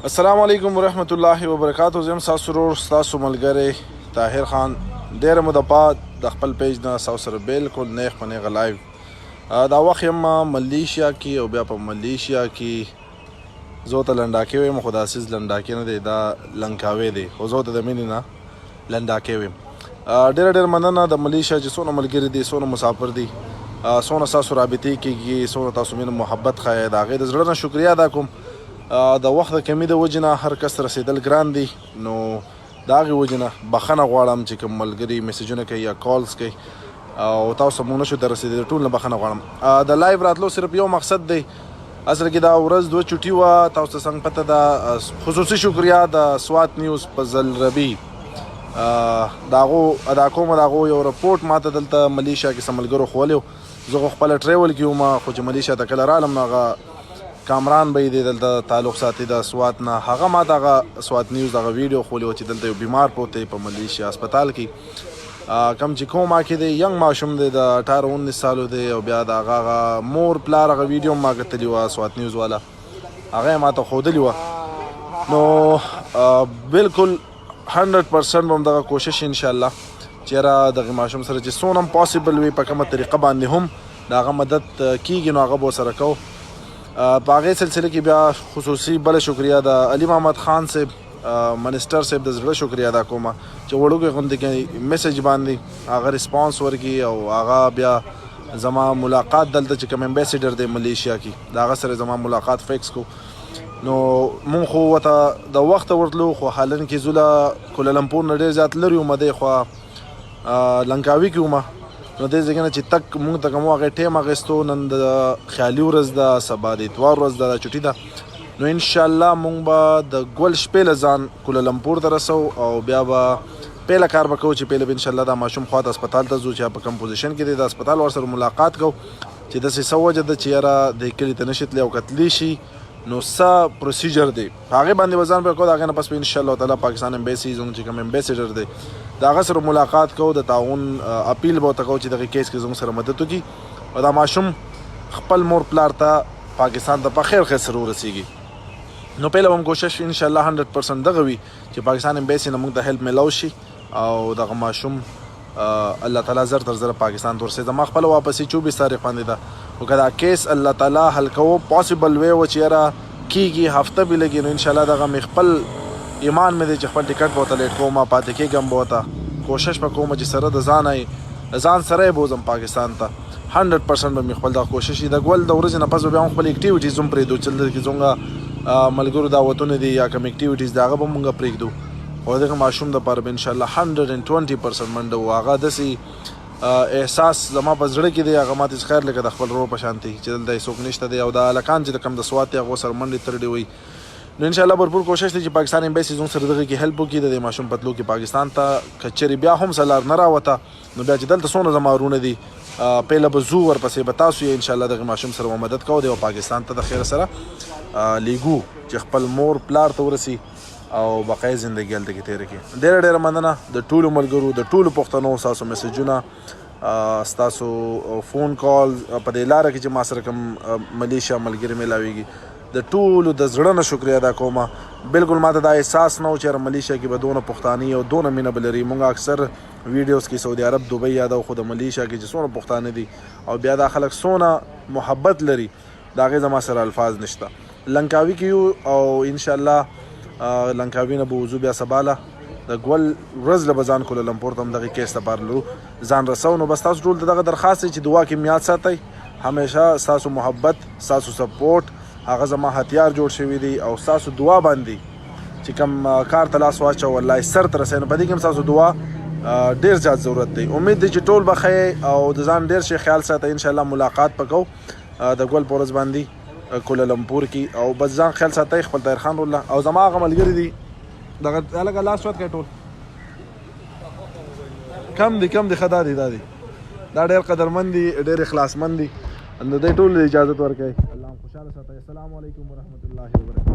السلام علیکم ورحمت الله وبرکاتو. زم تاسو ورور تاسو ملګری طاهر خان ډېر مو د بعد د خپل پیج نه تاسو سره بالکل نیغ په نیغه لایو دا وخت یم ملیشیا کې او بیا په ملیشیا کې زه ته لنډاکې ویم خو داسې لنډاکې نه دی دا لنکاوی دی خو زه ته د مینې نه لنډاکې ویم. ډېره مننه د ملیشیا چې څونه ملګري دي څونه مسافر دي څونه ستاسو رابطې کېږي څونه تاسو مینه محبت ښایي د هغې د زړه نه شکریا ادا کوم. د وخت د کمي د وجې نه هر کس رسېدل ګران دي نو د هغې وجې نه بخښنه غواړم چې کوم ملګري میسیجونه کوي یا کالز کوي او تاسو ته مونږ نشو ته رسېدلی ټول نه بخښنه غواړم. د لایو راتلو صرف یو مقصد دی اصل کې دا ورځ دوه چوټي وه تاسو ته څنګه پته ده. خصوصي شکریا د سوات نیوز په زلربي د هغو ادا کوم د هغو یو رپورټ ما ته دلته ملیشیا کې څه ملګرو ښولی و زه خو خپله ټریول کې وم خو چې ملیشیا ته کله رالم نو هغه کامران به یې دی دلته تعلق ساتي د سوات نه هغه ما ته هغه سوات نیوز دغه ویډیو ښولی و چې دلته یو بیمار پروت دی په ملیشیا هسپتال کې کم چې کوما کې دی ینګ ماشوم دی د 18-19 سالو دی او بیا د هغه مور پلار هغه ویډیو ما کتلي وه سوات نیوز والا هغه یې ما ته ښودلي وه نو بالکل 100% به هم دغه کوشش انشاءالله چېرې دغه ماشوم سره چې څونه هم پاسبل وي په کومه طریقه باندې هم د هغه مدد کېږي نو هغه به ورسره کوو. په هغې سلسله کې بیا خصوصي بله شکریا د علي محمد خان صاحب منسټر صاحب د زړه شکریا ادا کومه چې وړوکې غوندې کې میسج باندې هغه ریسپانس ورکړي او هغه بیا زما ملاقات دلته چې کوم امبیسیډر دی ملیشیا کې د هغه سره زما ملاقات فکس کو نو مونږ خو ورته د وخته ورتلو خو حالن کې زه له کولالمپور نه ډېر زیات لرې وم دی خوا لنکاوي کې ومه نو دې ځای نه چې تک مونږ ته کوم هغې ټیم اخیستو نن د خیالي ورځ ده سبا د اتوار ورځ ده چټي ده نو انشاءالله مونږ به د ګل شپې له ځان کولالمپور ته رسو او بیا به پیله کار به کوو چې پیله به انشاءالله دا ماشوم خواته هسپتال ته ځو چې په کوم پوزیشن کې دی د هسپتال ورسره ملاقات کوو چې داسې څه وجه ده چې یاره د کلي ته نشي تللی او کتلی شي نو څه پروسیجر دی په هغې باندې به ځان پرې کوو د هغې نه پس به انشاءالله تعالی پاکستان امبیسي زموږ چې کوم امبیسیډر دی د هغه سره ملاقات کوو د تعاون اپیل به ورته کوو چې دغې کیس کې زموږ سره مدد وکړي او دا ماشوم خپل مور پلار ته پاکستان ته په خیر خیر سره ورسیږي نو پهله به هم کوشش انشاءالله 100% دغه وي چې پاکستان امبیسي نه موږ ته هیلپ میلاو شي او دغه ماشوم الله تعالی زر تر زره پاکستان ته ورسېږي زما خپله واپسي 24 تاریخ باندې ده خو که دا کیس الله تعالی حل کوو پاسبل وی و چې یاره کېږي هفته به لګي نو انشاءالله دغه مې خپل ایمان مې دی چې خپل ټکټ به ورته لیټ کوم پاتې کېږم به ورته کوشش به کوم چې سره د ځان سره یې بوځم پاکستان ته 100% به مې خپل دغه کوشش وي د ګول د ورځې نه پس به بیا هم خپل اکټیویټیز هم پرېږدو چې دلته کې زموږ ملګرو دعوتونه دي یا کوم اکټیویټیز د هغه به مونږ پرېږدو او دغه ماشوم دپاره به انشاءالله 120% منډه و هغه داسې احساس زما په زړه کې دی هغه ماته خیر لکه د خپل ورور په شانتي چې دلته څوک نشته دی او د هلکان چې د کوم د سوات دی هغو سره منډې ترډې وي نو انشاءالله بھرپور کوشش دی چې پاکستان امبیسي زموږ سره دغه کې هیلپ وکړي د دې ماشوم په تلو کې پاکستان ته که چېرې بیا هم څه لار نه راوته نو بیا چې دلته څونه زما ورونه دي پهله به ځو ورپسې به تاسو یې انشاءالله دغه ماشوم سره به مدد کوو دی او پاکستان ته د خیر سره لیږو چې خپل مور پلار ته ورسي او بقایي زندګي هلته کې تېره کړي. ډېره مننه د ټولو ملګرو د ټولو پښتنو ستاسو میسیجونه ستاسو فون کال په دې لاره کې چې ما سره کوم ملیشیا ملګري میلاویږي د ټولو د زړه نه شکریا ادا کوم. بالکل ما ته دا احساس نه و چې ملیشیا کې به دونه پښتانه او دونه مینه به لري. موږ اکثر ویډیوز کې سعودي عرب دوبۍ یادو خو د ملیشیا کې چې څونه پښتانه دي او بیا دا خلک څونه محبت لري د هغې زما سره الفاظ نشته. لنکاوي کې یو او انشاءالله لنکاوي نه به وځو بیا سباله د ګول ورځ له به ځان کولالمپور ته هم دغې کیس لپاره لرو ځان رسو نو بس تاسو ټول دغه درخواست دی چې دعا کې میاد ساتئ همیشه ستاسو محبت ستاسو سپورټ هغه زما هتیار جوړ شوي دی او ستاسو دعا باندې چې کوم کار ته لاس واچو الله یې سر ته رسوي نو په دې کې هم ستاسو دعا ډېر زیات ضرورت دی. امید دی چې ټول به ښه او د ځان ډېر شي خیال ساتئ انشاءالله ملاقات به کوو د ګول په ورځ باندې کولالمپور کې او بس ځان خیال ساتئ خپل طاهر خان روله او زما هغه ملګري دي دغه هلکه لاس ود کړی ټول کم دي ښه دا دي دا ډېر قدرمند دي ډېر اخلاصمند دي نو دوی ټول اجازت ورکوي. الله هم خوشحاله ساتئ. السلام علیکم ورحمت الله وبرکاتو.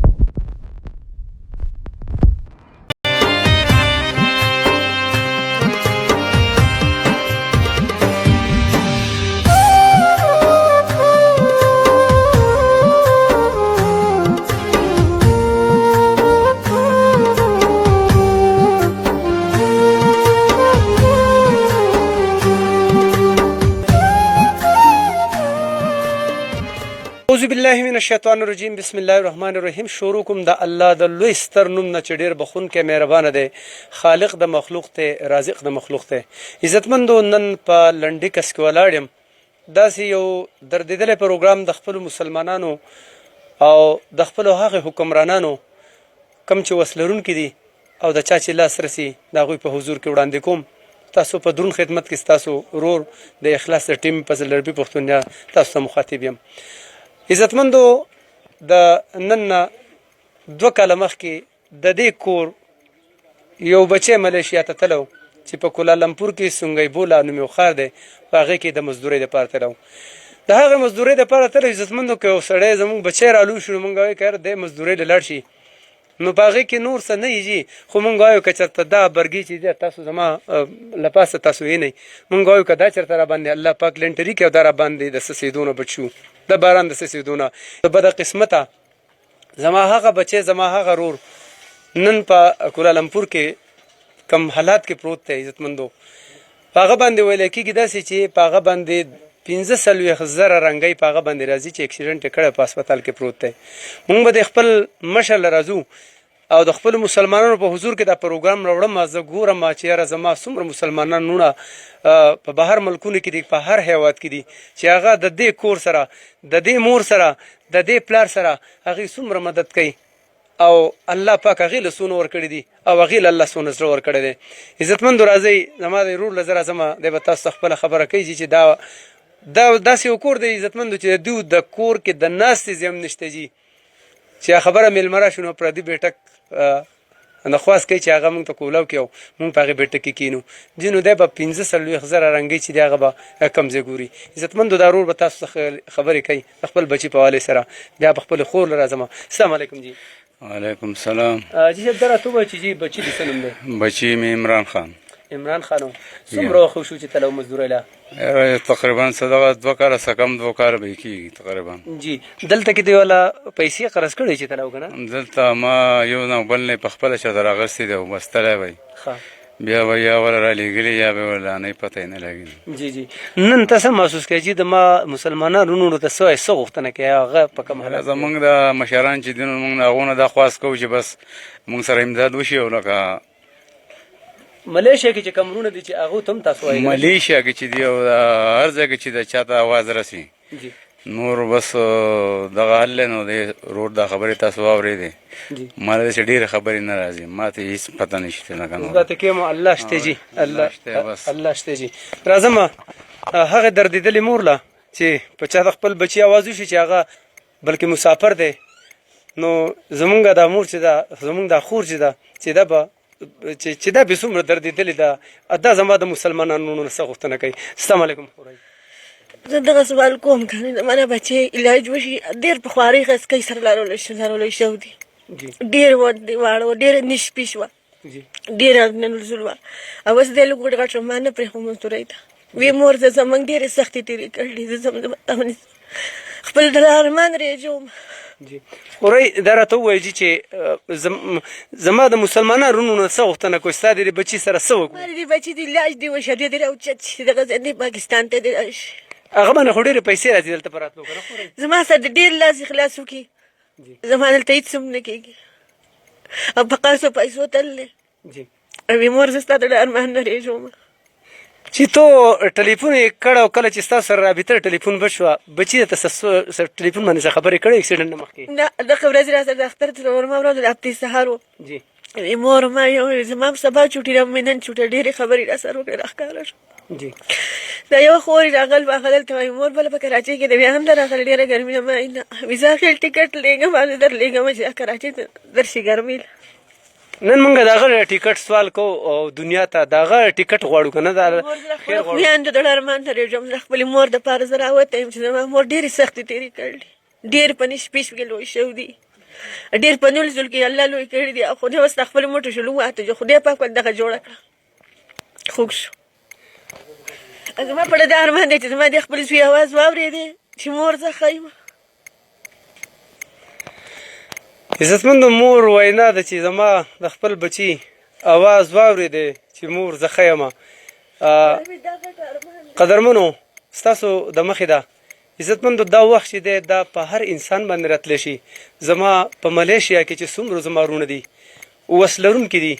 الشیطان الرجیم بسم الله الرحمن الرحیم. شروع کوم د الله د لوی ستر نوم نه چې ډېر بخښونکی مهربانه دی، خالق د مخلوق دی، رازق د مخلوق دی. عزتمندو، نن په لنډي کس کې ولاړ یم. داسې یو دردېدلی پروګرام د خپلو مسلمانانو او د خپلو هغې حکمرانانو کم چې وس لرونکي دي او د چا چې لاس رسي د هغوی په حضور کې وړاندې کوم. تاسو په درون خدمت کې ستاسو ورور د اخلاص د ټیم په زلربي پښتونیا تاسو ته مخاطب یم. عزتمندو، د نن نه 2 کاله مخکې د دې کور یو بچی ملیشیا ته تلو چې په کولالمپور کې سونګی بولا نوم یو ښار دی، په هغې کې د مزدورۍ دپاره تلو. د هغې مزدورۍ دپاره تلو. عزتمندو، که یو سړی زموږ بچی رالوی شو نو مونږ وایو که یاره دی مزدورۍ له لاړ شي، نو په هغې کې نور څه نه یي، خو مونږ وایو که چېرته دا برګي چې دی تاسو زما له پاسه تاسو وینئ، مونږ وایو که دا چېرته را باندې الله پاک لنټري کړي او دا را باندې د څڅېدو نه بچ شو، د باران د څڅېدو نه. د بدقسمته زما هغه بچی، زما هغه رور نن په کولالمپور کې کم حالات کې پروت دی. عزتمندو، په هغه باندې ویلی کېږي داسې چې په هغه باندې 45,000 رنګۍ په هغه باندې راځي چې اکسیډنټ یې کړی په هسپتال کې پروت دی. مونږ به د خپل مشر له راځو او د خپلو مسلمانانو په حضور کې دا پروګرام راوړم. زه ګورم چې یاره زما څومره مسلمانان نونه په بهر ملکونو کې دي، په هر هیواد کې دي، چې هغه د دې کور سره، د دې مور سره، د دې پلار سره هغې څومره مدد کوي او الله پاک هغې له څونه ورکړي دي او هغې له الله څونه زړه ورکړی دی. عزتمندو، راځئ زما د ورور له زه راځمه، دی به تاسو ته خپله خبره کوي چې دا داسې یو کور دی عزتمندو چې د دوی د کور کې د ناستې ځای هم نشته جي، چې خبره میلمه راشو نو پردي بیټک نخواست کوي چې هغه مونږ ته کولاو کړي او مونږ په هغې بیټک کې کینو جي، نو دی به 45,000 رنګۍ چې دی هغه به کم ځای ګوري. عزتمندو، دا ورور به تاسو څخه خبرې کوي د خپل بچي په حوالې سره. بیا په خپلې خور له راځمه. السلام علیکم جي. وعلیکم السلام. جي صاحب، دا راته ووایه چې جي بچي د څه نوم دی؟ بچی مې عمران خان. عمران خان. څومره وخت شو چې تلو مزدورۍ له؟ تقریبا دغه 2 کاله څه کم 2 کاله به کېږي تقریبا. جي، دلته کې دی والا پیسې قرض کړی چې تلو که نه؟ دلته ما یو نه بل نه په خپله چېرته راغستې دی او بس تلی به بیا به یا وله رالیږلي یا به وله نه پته یې نه لګي. جي جي، نن ته څه محسوس کوې چې د ما مسلمانانو وروڼو ته څه غوښتنه کوې هغه په کوم حالت؟ زمونږ د مشران چې دي نو مونږ د هغو نه دا خواست کوو چې بس مونږ سره امداد وشي او لکه ملیشیا کې چې کوم وروڼه دي چې هغو ته هم تاسو وایي؟ ملیشیا کې چې دي او هر ځای کې چې د چا ته آواز رسي نور بس دغه حل نو د رور دا خبرې تاسو واورېدې، ما له داسې ډېرې خبرې نه راځي، ما ته هېڅ پته نشته لکه نو دا ته کې مو الله شته جي، الله شته جي. راځم هغې دردېدلې مور له چې په چا د خپل بچي آواز وشي چې هغه بلکې مسافر دی، نو زمونږ دا مور چې ده، زمونږ دا خور چې ده، چې دا به چې دا به څومره دردېدلې ده، دا زما د مسلمانانو نه څه غوښتنه کوي. السلام علیکم. زه دغه سوال کوم که زما د بچی علاج وشي. ډېر په خوارۍ خسکۍ سره لارولی شوی دی، ډېر واړه و، ډېره نشپي شوه، ډېره نلزول وه، او اوس دی لږ غټ ما نه پرېښود مزدورۍ ته. وی مور زه زموږ ډېرې سختې تېرې کړلې، زه خپل د ارمان رېجوم. خورۍ، دا راته ووایه جي چې زما د مسلمانانو وروڼو نه څه غوښتنه کوي، ستا د دې بچي سره څه وکړو؟ ما د دې بچي د علاج دې وشي، دې راوچت شي، دغه ځای دې پاکستان ته دې راشي. هغه باندې خو ډېرې پیسې راځي دلته په راتلو که نه خورۍ؟ زما سره د ډېر لاس خلاص وکړي، زما دلته هېڅ هم نه کېږي او په قرضو پیسو تللی. او مور زه ستا د ارمان نه رېږم. چې تو ټلیفون یې کړ او کله چې ستاسو سره رابطه ټلیفون بند شوه، بچي درته ټلیفون باندې څه خبرې کړې اکسیډنټ نه مخکې؟ نه، دغه ورځ را سره د اختر ته ورما ورځ د هفتې سهار و. مور ما یو زما سبا چوټي را مې نن چوټه ډېرې خبرې را سره وکړې راښکاره شو. دا یو خور یې راغل هغه دلته وایي مور بله په کراچۍ کې د بیا هم ته راغله ډېره ګرمي ده. ما نه ویزا خېل ټکټ لېږم او زه در لېږم چې کراچۍ ته درشي ګرمي. نن مونږ د هغه ټیکټ سوال کوو او دنیا ته د هغه ټیکټ غواړو که نه؟ دا خیر غواړو. میاندو د ارمان ته رېږم. زه خپلې مور دپاره زه راوتی یم چې زما مور ډېرې سختې تېرې کړلې، ډېر په نشپېش کې لوی شوي دي، ډېر په 19 کې الله لوی کړي دي. او خدای اوس د خپلې موټو شلو واته جو خدای پاک ول دغه جوړه کړه، خوږ شو. زما په دا ارمان دی چې زما د خپل زوی اواز واورېدې چې مور زه ښه یم. عزتمندو، مور وینا ده چې زما د خپل بچي اواز واورېدې چې مور زه ښه یم. قدرمنو، ستاسو د مخې ده عزتمندو دا وخت چې دی دا په هر انسان باندې راتلی شي. زما په ملیشیا کې چې څومره زما وروڼه دي وس لرونکي دي،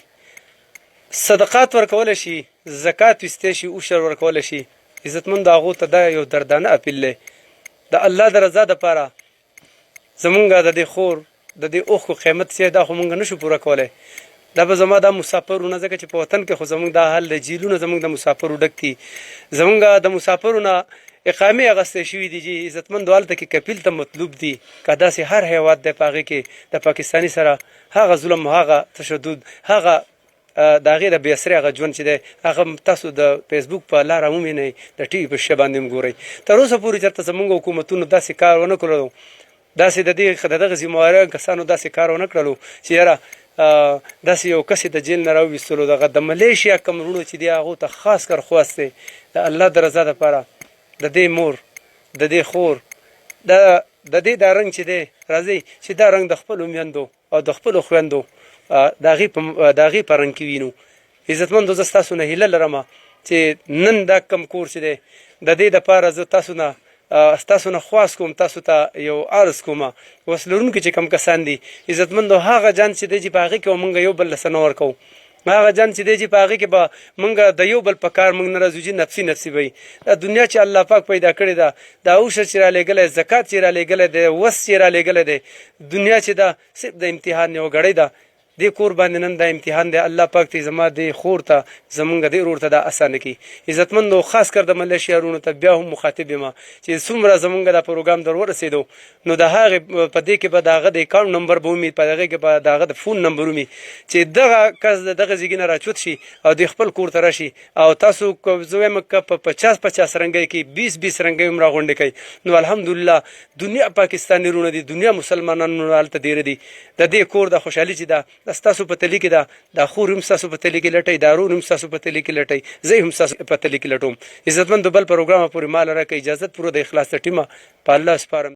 صدقات ورکولی شي، زکات ویستی شي، عشر ورکولی شي. عزتمندو هغو ته دا یو دردانه اپیل دی د الله د رضا دپاره. زمونږ د دې خور د دې اوښکو قیمت چې دا خو مونږ نشو پوره کولی. دا به زما دا مسافرونه ځکه چې په وطن کې خو زمونږ دا حال د جیلونه زمونږ د مسافرو ډک دي. زمونږ د مسافرو نه اقامې اخیستې شوي دي چې عزتمندو هلته کې کپیل ته مطلوب دي. که داسې هر هیواد دی په هغې کې د پاکستاني سره هغه ظلم، هغه تشدد، هغه د هغې د بې اثرې هغه ژوند چې دی هغه تاسو د فیسبوک په لاره ووینئ، د ټي وي په شیشه باندې هم ګورئ. تر اوسه پورې چېرته زمونږ حکومتونو داسې کار ونه کړلو، داسې د دغه ذمهواره کسانو داسې کار ونه کړلو چې یاره داسې یو کس د جیل نه راوویستلو. دغه د ملیشیا کوم وروڼو چې دي هغو ته خاص کر خواست دی د الله د رضا دپاره د دې مور د دې خور د دې دا رنګ چې دی راځئ چې دا رنګ د خپلو میندو او د خپلو خویندو د هغې په رنګ کې وینو. عزتمندو زه ستاسو نه هیله لرمه چې نن دا کم کور چې دی د دې دپاره زه ستاسو نه خواست کوم، تاسو ته یو عرض کومه وس لرونکي چې کم کسان دي عزتمندو هغه جان چې دی چې په هغې کې به مونږ یو بل له څه نه ورکوو، هغه جان چې دی چې په هغې کې به مونږ د یو بل په کار مونږ نه راځو چې نفسي به وي. دا دنیا چې الله پاک پیدا کړې ده، دا عشر چې رالیږلی، زکات چې رالیږلی دی، وس چې رالیږلی دی، دنیا چې ده صرف د امتحان یو ګړۍ ده. دې کور باندې نن دا امتحان دی. الله پاک ته زما دې خور ته زمونږ دې ورور ته دا اسانه کړي. عزتمندو خاص کر د ملیشیا وروڼو ته بیا هم مخاطب یم چې څومره زمونږ دا پروګرام در ورسېدو نو د هغې په دې کې به د هغه د اکاونټ نمبر به ومي، په هغې کې به د هغه د فون نمبر ومي چې دغه کس د دغه زیږې نه راچوت شي او د خپل کور ته راشي او تاسو زه وایم که په 50 رنګۍ کې 20 رنګۍ هم راغونډې کوي نو الحمدلله دنیا پاکستاني وروڼه دي، دنیا مسلمانانو هلته ډېره دي. د دې کور د خوشحالي چې ده ستاسو په تلي کې ده، دا خور هم ستاسو په تلي کې لټئ، دا ورور هم ستاسو په تلي کې لټئ، زه هم ستاسو په تلي کې لټوم. عزتمندو بل پروګرامه پورې ما لره که اجازت پوره د اخلاص د ټیمه په الله سپارم.